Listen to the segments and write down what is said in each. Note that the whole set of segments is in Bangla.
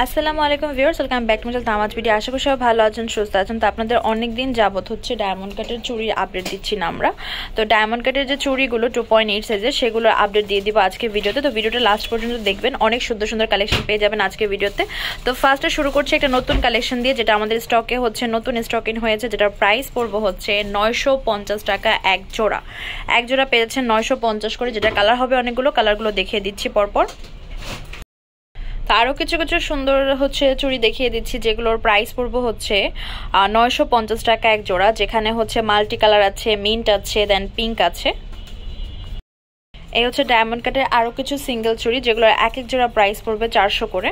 আসসালামু আলাইকুম viewers, welcome back to my তামাজ ভিডিও। আশা করি সবাই ভালো আছেন, সুস্থ আছেন। তো আপনাদের অনেক দিন যাবত হচ্ছে ডায়মন্ড কাটের চুড়ির আপডেট দিচ্ছি না আমরা। তো ডায়মন্ড কাটের যে চুড়িগুলো 2.8 সাইজের সেগুলোর আপডেট দিয়ে দিব আজকে ভিডিওতে। তো ভিডিওটা লাস্ট পর্যন্ত দেখবেন, অনেক সুন্দর সুন্দর কালেকশন পেয়ে যাবেন আজকে ভিডিওতে। তো ফার্স্টে শুরু করছি একটা নতুন কালেকশন দিয়ে, যেটা আমাদের স্টকে হচ্ছে নতুন স্টক ইন হয়েছে, যেটার প্রাইস পড়বো হচ্ছে 950 টাকা এক জোড়া। এক জোড়া পেয়েছেন 950 করে, যেটা কালার হবে অনেকগুলো, কালারগুলো দেখিয়ে দিচ্ছি পরপর। আরও কিছু কিছু সুন্দর হচ্ছে চুড়ি দেখিয়ে দিচ্ছি, যেগুলোর প্রাইস পড়বো হচ্ছে 950 টাকা এক জোড়া, যেখানে হচ্ছে মাল্টি কালার আছে, মিন্ট আছে, দেন পিঙ্ক আছে। এই হচ্ছে ডায়মন্ড কাটের আরও কিছু সিঙ্গেল চুড়ি, যেগুলোর এক এক জোড়া প্রাইস পড়বে 400 করে।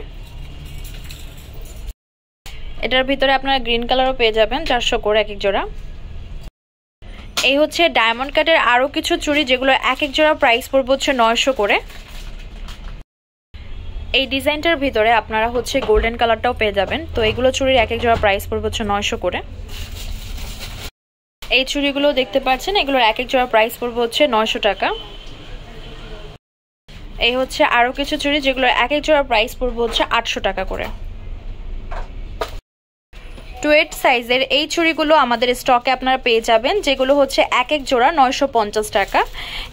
এটার ভিতরে আপনারা গ্রিন কালারও পেয়ে যাবেন 400 করে এক এক জোড়া। এই হচ্ছে ডায়মন্ড কাটের আরও কিছু চুড়ি, যেগুলো এক এক জোড়া প্রাইস পড়বে হচ্ছে 900 করে। এই ডিজাইনটার ভিতরে আপনারা হচ্ছে গোল্ডেন কালারটাও পেয়ে যাবেন। তো এইগুলো চুড়ির এক এক জোড়া প্রাইস পড়বে হচ্ছে 900 করে। এই চুড়িগুলো দেখতে পাচ্ছেন, এগুলোর এক এক জোড়া প্রাইস পড়বে হচ্ছে 900 টাকা। এই হচ্ছে আরও কিছু চুড়ি, যেগুলোর এক এক জোড়া প্রাইস পড়বে হচ্ছে 800 টাকা করে। 28 সাইজের এই চুড়িগুলো আমাদের স্টকে আপনারা পেয়ে যাবেন, যেগুলো হচ্ছে এক এক জোড়া 950 টাকা।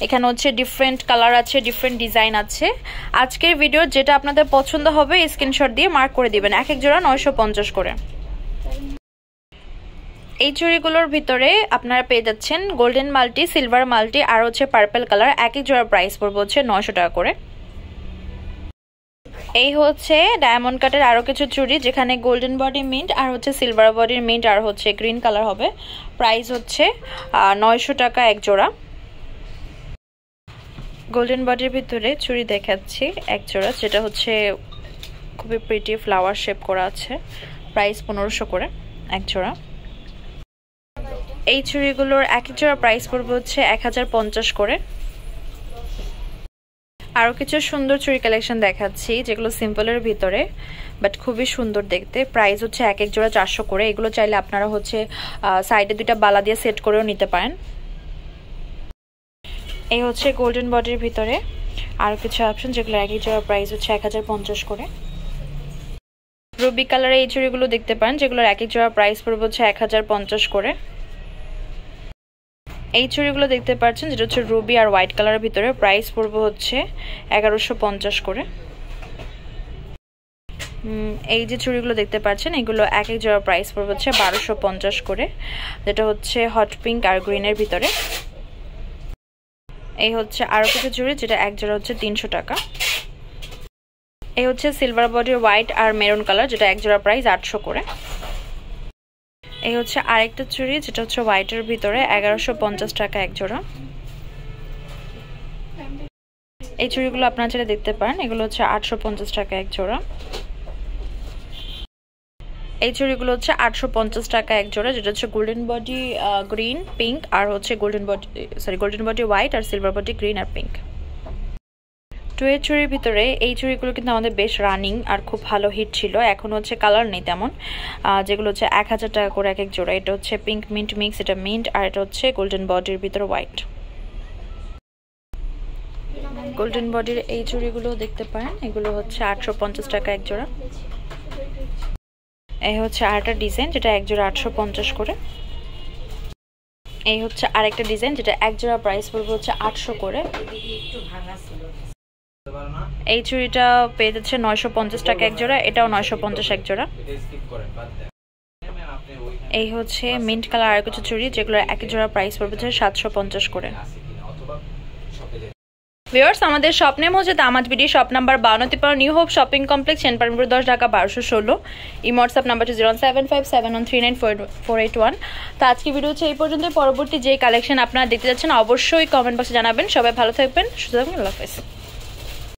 এখানে হচ্ছে ডিফারেন্ট কালার আছে, ডিফারেন্ট ডিজাইন আছে। আজকের ভিডিও যেটা আপনাদের পছন্দ হবে স্ক্রিনশট দিয়ে মার্ক করে দিবেন, এক এক জোড়া 950 করে। এই চুড়িগুলোর ভিতরে আপনারা পেয়ে যাচ্ছেন গোল্ডেন মাল্টি, সিলভার মাল্টি আর হচ্ছে পার্পল কালার। এক এক জোড়া প্রাইস পড়বে হচ্ছে 900 টাকা করে। এই হচ্ছে ডায়মন্ড কাটের আরো কিছু চুড়ি, যেখানে গোল্ডেন বডি মিন্ট আর হচ্ছে সিলভার বডির মিন্ট আর হচ্ছে গ্রিন কালার হবে। প্রাইস হচ্ছে 900 টাকা এক জোড়া। গোল্ডেন বডির ভিতরে চুড়ি দেখাচ্ছি এক জোড়া, যেটা হচ্ছে খুবই প্রিটি ফ্লাওয়ার শেপ করা আছে। প্রাইস 1500 করে এক জোড়া। এই চুড়িগুলোর এক এক জোড়া প্রাইস পড়বে হচ্ছে 1050 করে। আরও কিছু সুন্দর চুড়ি কালেকশন দেখাচ্ছি, যেগুলো সিম্পলের ভিতরে বাট খুবই সুন্দর দেখতে। প্রাইস হচ্ছে এক এক জোড়া 400 করে। এগুলো চাইলে আপনারা হচ্ছে সাইডে দুইটা বালা দিয়ে সেট করেও নিতে পারেন। এই হচ্ছে গোল্ডেন বডির ভিতরে আরও কিছু অপশন, যেগুলো এক এক জোড়া প্রাইস হচ্ছে 1050 করে। রুবি কালারের এই চুড়িগুলো দেখতে পারেন, যেগুলোর এক এক জোড়া প্রাইস পড়বে হচ্ছে 1050 করে। এই চুড়িগুলো দেখতে পাচ্ছেন, যেটা হচ্ছে রুবি আর হোয়াইট কালারের ভিতরে, প্রাইস পড়বে হচ্ছে 1150 করে। এই যে চুড়িগুলো দেখতে পাচ্ছেন, এগুলো এক এক জোড়া প্রাইস পড়বে হচ্ছে 1250 করে, যেটা হচ্ছে হট পিঙ্ক আর গ্রিনের ভিতরে। এই হচ্ছে আরো কিছু চুড়ি, যেটা এক জোড়া হচ্ছে 300 টাকা। এই হচ্ছে সিলভার বডির হোয়াইট আর মেরুন কালার, যেটা এক জোড়া প্রাইস 800 করে। এই হচ্ছে আরেকটা চুড়ি, যেটা হচ্ছে হোয়াইটের ভিতরে, 1150 টাকা এক জোড়া। এই চুড়িগুলো আপনারা চাইলে দেখতে পারেন, এগুলো হচ্ছে 850 টাকা এক জোড়া। এই চুড়িগুলো হচ্ছে 850 টাকা এক জোড়া, যেটা হচ্ছে গোল্ডেন বডি গ্রিন পিঙ্ক আর হচ্ছে গোল্ডেন বডি হোয়াইট আর সিলভার বডি গ্রিন আর পিঙ্ক। টুয়ের চুড়ির ভিতরে এই চুড়িগুলো কিন্তু আমাদের বেশ রানিং আর খুব ভালো হিট ছিল, এখন হচ্ছে কালার নেই তেমন, যেগুলো হচ্ছে 1000 টাকা করে এক এক জোড়া। এটা হচ্ছে পিঙ্ক মিন্ট মিক্স, এটা মিন্ট আর এটা হচ্ছে গোল্ডেন বডির ভিতরে হোয়াইট। গোল্ডেন বডির এই চুড়িগুলো দেখতে পারেন, এগুলো হচ্ছে 850 টাকা এক জোড়া। এই হচ্ছে আরেকটা ডিজাইন, যেটা এক জোড়া 850 করে। এই হচ্ছে আরেকটা ডিজাইন, যেটা এক জোড়া প্রাইস পড়বে হচ্ছে 800 করে। এই চুড়িটা পেয়ে যাচ্ছে 950 টাকা এক জোড়া, এটাও 950 এক জোড়া। এই হচ্ছে মিন্ট কালার আর কিছু চুড়ি, যেগুলো এক জোড়া প্রাইস পড়বে হচ্ছে 750 করে। ভিউয়ার্স, আমাদের শপ নেম হচ্ছে তামাজ BD, shop number 52 new hope shopping complex, 10 Dhaka 1216। WhatsApp number 07571394481। তো আজকে ভিডিও হচ্ছে এই পর্যন্ত। পরবর্তী যে কালেকশন আপনারা দেখতে যাচ্ছেন অবশ্যই কমেন্ট বক্সে জানাবেন। সবাই ভালো থাকবেন, সুস্থ থাকবেন, আল্লাহ হাফেজ।